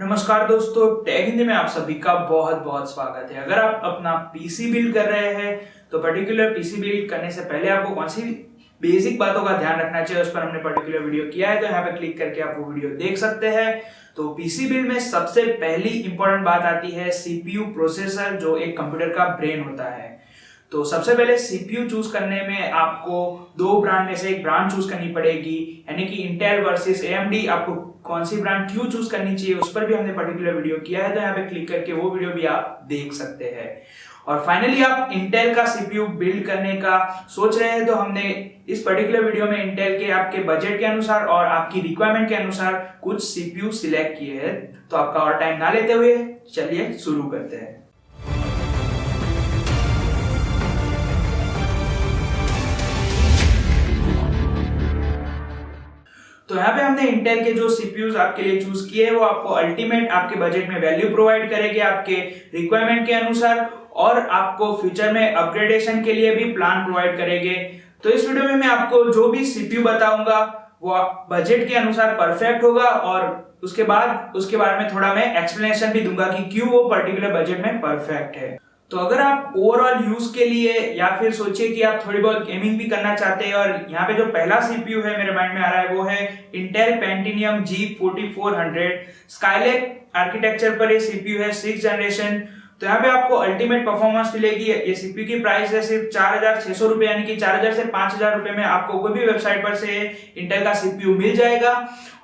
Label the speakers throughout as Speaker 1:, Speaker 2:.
Speaker 1: नमस्कार दोस्तों, टेक हिंदी में आप सभी का बहुत बहुत स्वागत है। अगर आप अपना पीसी बिल्ड कर रहे हैं तो पर्टिकुलर पीसी बिल्ड करने से पहले आपको कौन सी बेसिक बातों का ध्यान रखना चाहिए, उस पर हमने पर्टिकुलर वीडियो किया है। तो यहाँ पे क्लिक करके आप वो वीडियो देख सकते हैं। तो पीसी बिल्ड में सबसे पहली इंपॉर्टेंट बात आती है सीपीयू प्रोसेसर, जो एक कंप्यूटर का ब्रेन होता है। तो सबसे पहले सीपीयू चूज करने में आपको दो ब्रांड में से एक ब्रांड चूज करनी पड़ेगी, यानी कि इंटेल वर्सेस एएमडी। आपको कौन सी ब्रांड क्यों चूज करनी चाहिए उस पर भी हमने पर्टिकुलर वीडियो किया है, तो यहाँ पे क्लिक करके वो वीडियो भी आप देख सकते हैं। और फाइनली आप इंटेल का सीपीयू बिल्ड करने का सोच रहे हैं तो हमने इस पर्टिकुलर वीडियो में इंटेल के आपके बजट के अनुसार और आपकी रिक्वायरमेंट के अनुसार कुछ सीपीयू सिलेक्ट किए हैं। तो आपका और टाइम ना लेते हुए चलिए शुरू करते हैं। तो यहाँ पे हमने इंटेल के जो सीपीयूज आपके लिए चूज किए हैं वो आपको अल्टीमेट आपके बजट में वैल्यू प्रोवाइड करेंगे आपके रिक्वायरमेंट के अनुसार, और आपको फ्यूचर में अपग्रेडेशन के लिए भी प्लान प्रोवाइड करेंगे। तो इस वीडियो में मैं आपको जो भी सीपीयू बताऊंगा वो बजट के अनुसार परफेक्ट होगा, और उसके बाद उसके बारे में थोड़ा मैं एक्सप्लेनेशन भी दूंगा कि क्यों वो पर्टिकुलर बजट में परफेक्ट है। तो अगर आप ओवरऑल यूज के लिए या फिर सोचिए कि आप थोड़ी बहुत गेमिंग भी करना चाहते हैं, और यहाँ पे जो पहला सीपीयू है मेरे माइंड में आ रहा है वो है Intel Pentium G4400 Skylake architecture पर ये सीपीयू है 6th जनरेशन। तो यहाँ पे आपको अल्टीमेट परफॉर्मेंस मिलेगी। ये सीपीयू की प्राइस है सिर्फ 4,600 रुपए, यानी कि 4,000 से 5,000 रुपए में आपको कोई भी वेबसाइट पर से इंटेल का सीपीयू मिल जाएगा।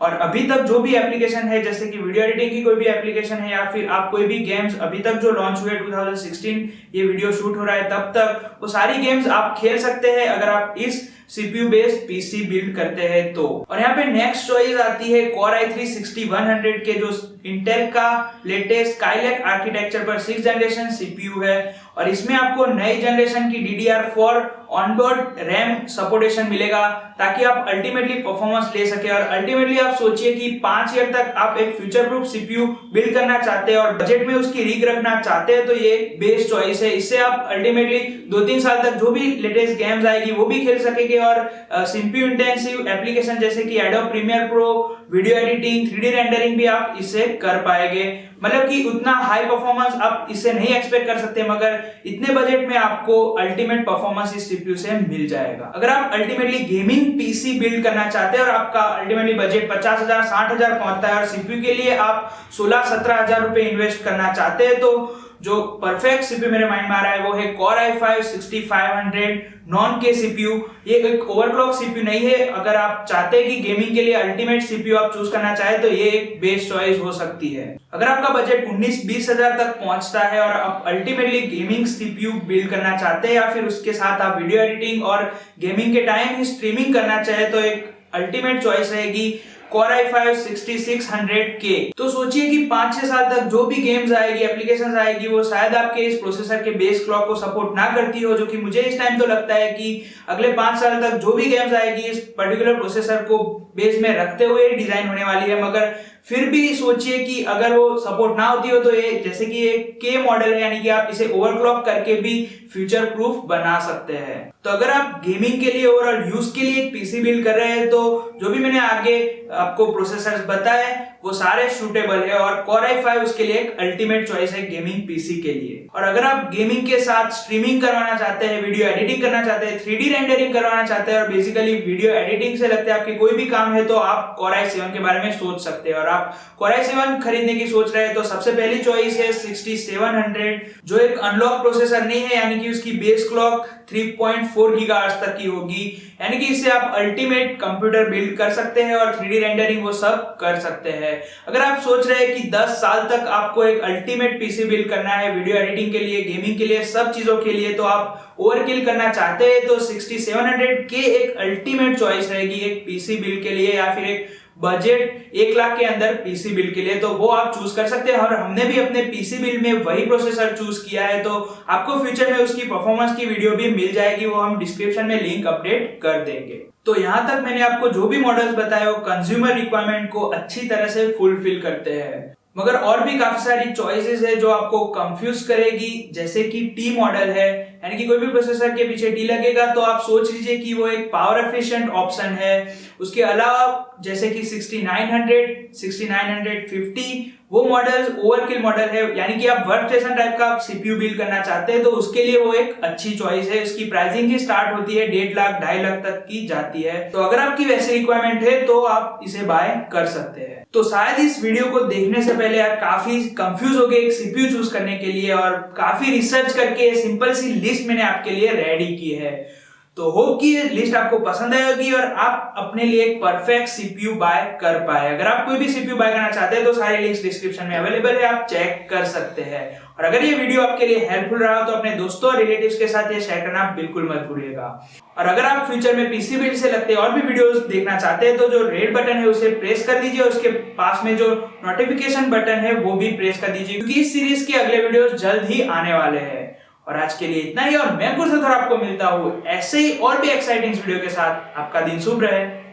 Speaker 1: और अभी तक जो भी एप्लीकेशन है, जैसे कि वीडियो एडिटिंग की कोई भी एप्लीकेशन है या फिर आप कोई भी गेम्स अभी तक जो लॉन्च हुए 2016 ये वीडियो शूट हो रहा है तब तक, वो सारी गेम्स आप खेल सकते हैं अगर आप इस सीपीयू बेस्ड पीसी बिल्ड करते हैं तो। और यहाँ पे नेक्स्ट चॉइस आती है Core i3 6100 के, जो इंटेल का लेटेस्ट स्काईलेक आर्किटेक्चर पर 6th जनरेशन सीपीयू है, और इसमें आपको नई जनरेशन की DDR4 ऑनबोर्ड रैम सपोर्टेशन मिलेगा ताकि आप अल्टीमेटली परफॉर्मेंस ले सके। और अल्टीमेटली आप सोचिए कि 5 ईयर तक आप एक फ्यूचर प्रूफ सीपीयू बिल्ड करना चाहते हैं और बजट में उसकी रीग रखना चाहते हैं, तो ये एक बेस्ट चॉइस है। इससे आप अल्टीमेटली 2-3 साल तक जो भी लेटेस्ट गेम्स आएगी वो भी खेल सकेंगे, और सीपीयू इंटेंसिव एप्लीकेशन जैसे कि Adobe Premiere Pro, video editing, 3D rendering भी आप इससे कर पाएंगे। मतलब कि उतना हाई परफॉर्मेंस आप इससे नहीं एक्सपेक्ट कर सकते, मगर इतने बजट में आपको अल्टीमेट परफॉर्मेंस इस सीपीयू से मिल जाएगा। अगर आप अल्टीमेटली गेमिंग पीसी बिल्ड करना चाहते हैं और आपका अल्टीमेटली बजट 50,000 60,000 पहुंचता है और सीपीयू के लिए आप 16-17 हजार रुपए इन्वेस्ट करना चाहते हैं, तो जो परफेक्ट सीपीयू मेरे माइंड में आ रहा है वो है Core i5 6500 नॉन के सीपीयू। ये एक ओवरक्लॉक सीपीयू नहीं है। अगर आप चाहते हैं कि गेमिंग के लिए अल्टीमेट सीपीयू आप चूज करना चाहे तो ये एक बेस्ट चॉइस हो सकती है। अगर आपका बजट 19-20 हजार तक पहुंचता है और आप अल्टीमेटली गेमिंग सीपीयू बिल्ड करना चाहते हैं, या फिर उसके साथ आप वीडियो एडिटिंग और गेमिंग के टाइम ही स्ट्रीमिंग करना चाहे, तो एक अल्टीमेट चॉइस रहेगी Core i5 6600K। तो सोचिए कि 5-6 साल तक जो भी गेम्स आएगी, एप्लीकेशंस आएगी, वो शायद आपके इस प्रोसेसर के बेस क्लॉक को सपोर्ट ना करती हो, जो कि मुझे इस टाइम तो लगता है कि अगले 5 साल तक जो भी गेम्स आएगी इस पर्टिकुलर प्रोसेसर को बेस में रखते हुए डिजाइन होने वाली है। मगर फिर भी सोचिए कि अगर वो सपोर्ट ना होती हो तो ये जैसे कि ये के मॉडल है, यानी कि आप इसे ओवरक्लॉक करके भी फ्यूचर प्रूफ बना सकते हैं। तो अगर आप गेमिंग के लिए ओवरऑल यूज के लिए एक पीसी बिल्ड कर रहे हैं तो जो भी मैंने आगे आपको प्रोसेसर्स बताए वो सारे सूटेबल है, और Core i5 उसके लिए एक अल्टीमेट चॉइस है गेमिंग पीसी के लिए। और अगर आप गेमिंग के साथ स्ट्रीमिंग करवाना चाहते हैं, वीडियो एडिटिंग करना चाहते हैं, 3D रेंडरिंग करवाना चाहते हैं, और बेसिकली वीडियो एडिटिंग से लगते हैं आपके कोई भी काम है, तो आप Core i7 के बारे में सोच सकते हैं। और आप Core i7 खरीदने की सोच रहे हैं तो सबसे पहली चॉइस है 6700, जो एक अनलॉक प्रोसेसर नहीं है, यानी कि उसकी बेस क्लॉक 3.4 गीगाहर्ट्ज तक की होगी, यानी कि इससे आप अल्टीमेट कंप्यूटर बिल्ड कर सकते हैं और 3D रेंडरिंग वो सब कर सकते हैं। अगर आप सोच रहे हैं कि 10 साल तक आपको एक अल्टीमेट पीसी बिल्ड करना है वीडियो एडिटिंग के लिए, गेमिंग के लिए, सब चीजों के लिए, तो आप ओवरकिल करना चाहते हैं, तो 6700K एक अल्टीमेट चॉइस रहेगी एक पीसी बिल्ड के लिए, या फिर एक बजट 1 लाख के अंदर पीसी बिल्ड के लिए, तो वो आप चूज कर सकते हैं। और हमने भी अपने पीसी बिल्ड में वही प्रोसेसर चूज किया है, तो आपको फ्यूचर में उसकी परफॉर्मेंस की वीडियो भी मिल जाएगी, वो हम डिस्क्रिप्शन में लिंक अपडेट कर देंगे। तो यहाँ तक मैंने आपको जो भी मॉडल्स बताए वो कंज्यूमर रिक्वायरमेंट को अच्छी तरह से फुलफिल करते हैं, मगर और भी काफी सारी चॉइसेस है जो आपको कंफ्यूज करेगी, जैसे कि टी मॉडल है, यानी कि कोई भी प्रोसेसर के पीछे टी लगेगा तो आप सोच लीजिए कि वो एक पावर एफिशिएंट ऑप्शन है। उसके अलावा जैसे कि 6900, 6950 वो मॉडल्स ओवरकिल मॉडल है, यानी कि आप वर्क स्टेशन टाइप का सीपीयू बिल्ड करना चाहते हैं तो उसके लिए वो एक अच्छी चॉइस है। इसकी प्राइसिंग ही स्टार्ट होती है 1.5 लाख 2.5 लाख तक की जाती है। तो अगर आपकी वैसी रिक्वायरमेंट है तो आप इसे बाय कर सकते हैं। तो शायद इस वीडियो को देखने से पहले आप काफी कंफ्यूज हो गए एक सीपीयू चूज करने के लिए, और काफी रिसर्च करके सिंपल सी लिस्ट मैंने आपके लिए रेडी की है। तो होप कि ये लिस्ट आपको पसंद आएगी और आप अपने लिए एक परफेक्ट सीपीयू बाय कर पाए। अगर आप कोई भी सीपीयू बाय करना चाहते हैं तो सारे लिंक्स डिस्क्रिप्शन में अवेलेबल है, आप चेक कर सकते हैं। और अगर ये वीडियो आपके लिए हेल्पफुल रहा तो अपने दोस्तों और रिलेटिव्स के साथ ये शेयर करना बिल्कुल मत भूलिएगा। और अगर आप फ्यूचर में पीसी बिल्ड से लगते और भी वीडियोस देखना चाहते हैं तो जो रेड बटन है उसे प्रेस कर दीजिए और उसके पास में जो नोटिफिकेशन बटन है वो भी प्रेस कर दीजिए, क्योंकि इस सीरीज के अगले वीडियोस जल्द ही आने वाले हैं। और आज के लिए इतना ही, और मैं कुछ आपको मिलता हूँ ऐसे ही और भी एक्साइटिंग वीडियो के साथ। आपका दिन शुभ रहे।